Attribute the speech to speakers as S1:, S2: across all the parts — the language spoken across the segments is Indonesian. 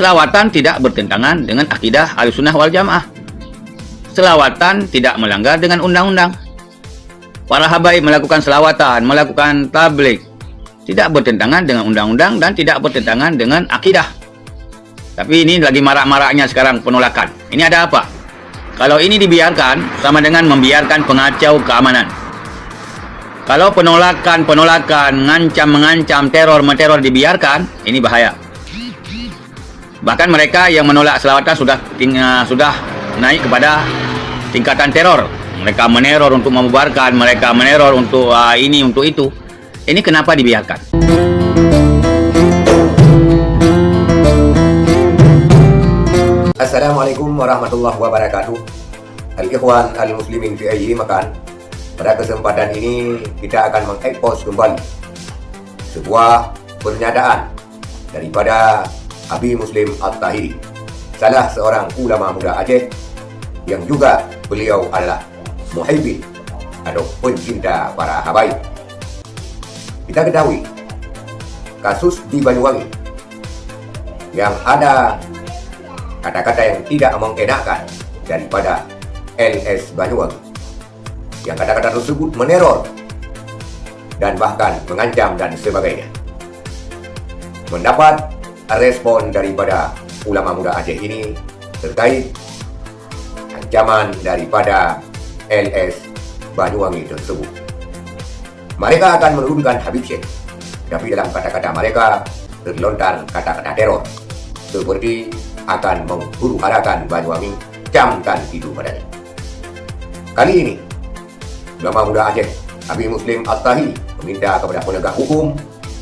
S1: Selawatan tidak bertentangan dengan akidah Ahlussunnah wal Jamaah. Selawatan tidak melanggar dengan undang-undang. Para habaib melakukan selawatan, melakukan tabligh, tidak bertentangan dengan undang-undang dan tidak bertentangan dengan akidah. Tapi ini lagi marak-maraknya sekarang penolakan. Ini ada apa? Kalau ini dibiarkan, sama dengan membiarkan pengacau keamanan. Kalau penolakan, mengancam, teror dibiarkan, ini bahaya. Bahkan mereka yang menolak selawatan sudah naik kepada tingkatan teror. Mereka meneror untuk membubarkan, mereka meneror untuk ini, untuk itu. Ini kenapa dibiarkan?
S2: Assalamualaikum warahmatullahi wabarakatuh. Al-Ikhwan al-Muslimin fi ayyi makan. Pada kesempatan ini kita akan mengekspos kembali sebuah pernyataan daripada Habib Muslim At-Tahiri, salah seorang ulama muda Aceh yang juga beliau adalah muhibbin atau pencinta para habaib. Kita ketahui kasus di Banyuwangi yang ada kata-kata yang tidak mengenakan daripada LS Banyuwangi, yang kata-kata tersebut meneror dan bahkan mengancam dan sebagainya. Mendapat respon daripada ulama muda Aceh ini terkait ancaman daripada LS Banyuwangi tersebut. Mereka akan menuduhkan Habib Syekh, tapi dalam kata-kata mereka terlontar kata-kata teror, seperti akan menghuru-harakan Banyuwangi, camkan itu padanya. Kali ini ulama muda Aceh Habib Muslim At-Tahiri meminta kepada penegak hukum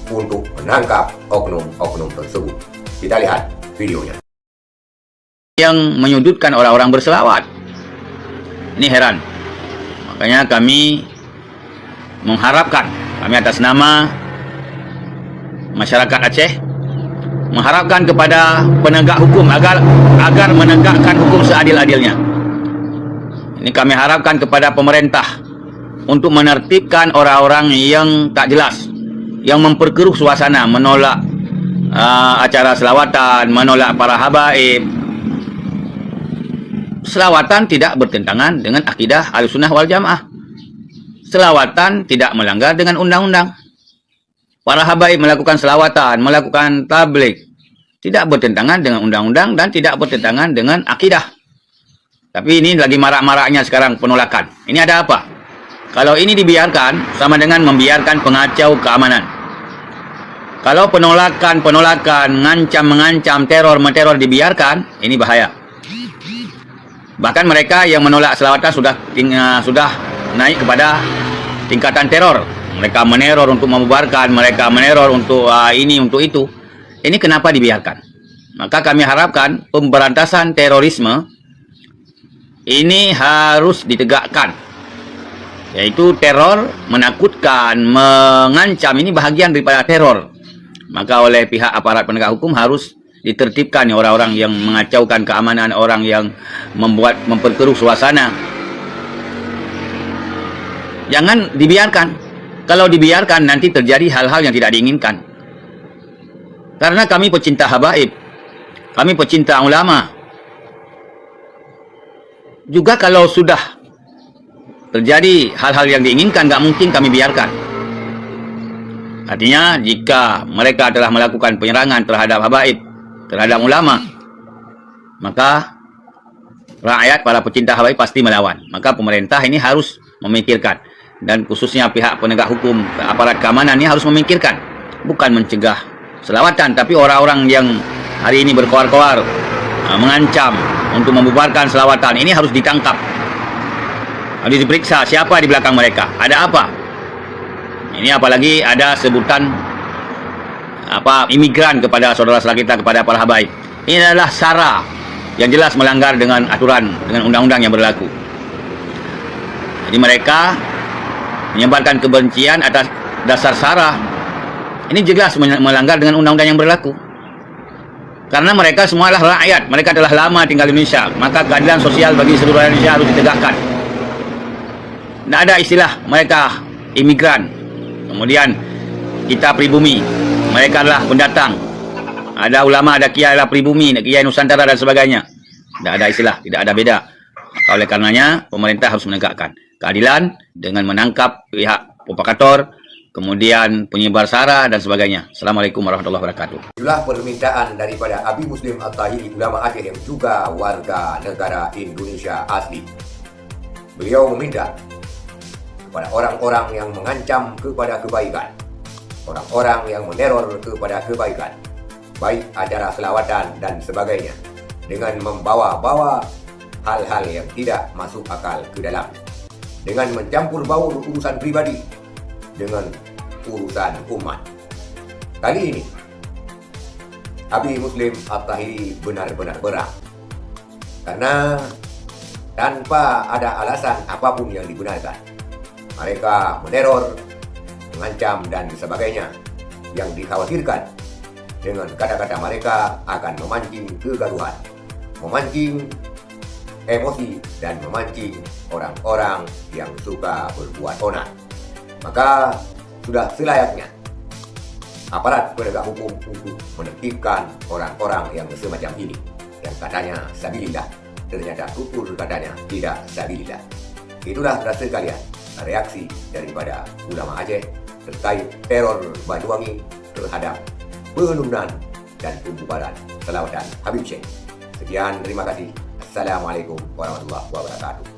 S2: untuk menangkap oknum-oknum tersebut. Kita lihat videonya.
S1: Yang menyudutkan orang-orang berselawat, ini heran. Makanya kami mengharapkan, kami atas nama masyarakat Aceh mengharapkan kepada penegak hukum agar menegakkan hukum seadil-adilnya. Ini kami harapkan kepada pemerintah untuk menertibkan orang-orang yang tak jelas, yang memperkeruh suasana, menolak acara selawatan, menolak para habaib. Selawatan tidak bertentangan dengan akidah Ahlussunnah wal Jamaah. Selawatan tidak melanggar dengan undang-undang. Para habaib melakukan selawatan, melakukan tabligh, tidak bertentangan dengan undang-undang dan tidak bertentangan dengan akidah. Tapi ini lagi marak-maraknya sekarang penolakan. Ini ada apa? Kalau ini dibiarkan, sama dengan membiarkan pengacau keamanan. Kalau penolakan, mengancam, teror dibiarkan, ini bahaya. Bahkan mereka yang menolak selawatan sudah naik kepada tingkatan teror. Mereka meneror untuk membubarkan, mereka meneror untuk ini, untuk itu. Ini kenapa dibiarkan? Maka kami harapkan pemberantasan terorisme ini harus ditegakkan. Yaitu teror, menakutkan, mengancam, ini bahagian daripada teror. Maka oleh pihak aparat penegak hukum harus ditertibkan orang-orang yang mengacaukan keamanan, orang yang memperkeruh suasana. Jangan dibiarkan. Kalau dibiarkan nanti terjadi hal-hal yang tidak diinginkan. Karena kami pecinta habaib, kami pecinta ulama. Juga kalau sudah terjadi hal-hal yang diinginkan, nggak mungkin kami biarkan. Artinya jika mereka telah melakukan penyerangan terhadap habaib, terhadap ulama, maka rakyat, para pecinta habaib pasti melawan. Maka pemerintah ini harus memikirkan, dan khususnya pihak penegak hukum, aparat keamanan ini harus memikirkan, bukan mencegah selawatan, tapi orang-orang yang hari ini berkoar-koar mengancam untuk membubarkan selawatan ini harus ditangkap, harus diperiksa siapa di belakang mereka, ada apa. Ini apalagi ada sebutan imigran kepada saudara-saudara kita, kepada para habaib. Ini adalah sara yang jelas melanggar dengan aturan, dengan undang-undang yang berlaku. Jadi mereka menyebarkan kebencian atas dasar sara. Ini jelas melanggar dengan undang-undang yang berlaku. Karena mereka semua adalah rakyat, mereka telah lama tinggal di Indonesia, maka keadilan sosial bagi seluruh Indonesia harus ditegakkan. Tidak ada istilah mereka imigran, kemudian kita pribumi, mereka adalah pendatang. Ada ulama, ada kiai lah pribumi, ada kiai Nusantara dan sebagainya. Tidak ada istilah, tidak ada beda. Maka oleh karenanya pemerintah harus menegakkan keadilan dengan menangkap pihak provokator, kemudian penyebar sara dan sebagainya. Assalamualaikum warahmatullahi wabarakatuh.
S2: Itulah permintaan daripada Abi Muslim At-Tahiri ulama Aceh yang juga warga negara Indonesia asli. Beliau meminta kepada orang-orang yang mengancam kepada kebaikan, orang-orang yang meneror kepada kebaikan, baik acara selawatan dan sebagainya, dengan membawa-bawa hal-hal yang tidak masuk akal ke dalam, dengan mencampur baur urusan pribadi dengan urusan umat. Kali ini Abi Muslim At-Tahiri benar-benar berang, karena tanpa ada alasan apapun yang digunakan, mereka meneror, mengancam dan sebagainya, yang dikhawatirkan dengan kata-kata mereka akan memancing kegaduhan, memancing emosi dan memancing orang-orang yang suka berbuat onar. Maka sudah selayaknya aparat penegak hukum untuk menertibkan orang-orang yang semacam ini, yang katanya sabilillah, ternyata tutur katanya tidak sabilillah. Itulah saudara sekalian reaksi daripada ulama Aceh terkait teror Banyuwangi terhadap penurunan dan pembubaran selawatan Habib Syekh. Sekian, terima kasih. Assalamualaikum warahmatullahi wabarakatuh.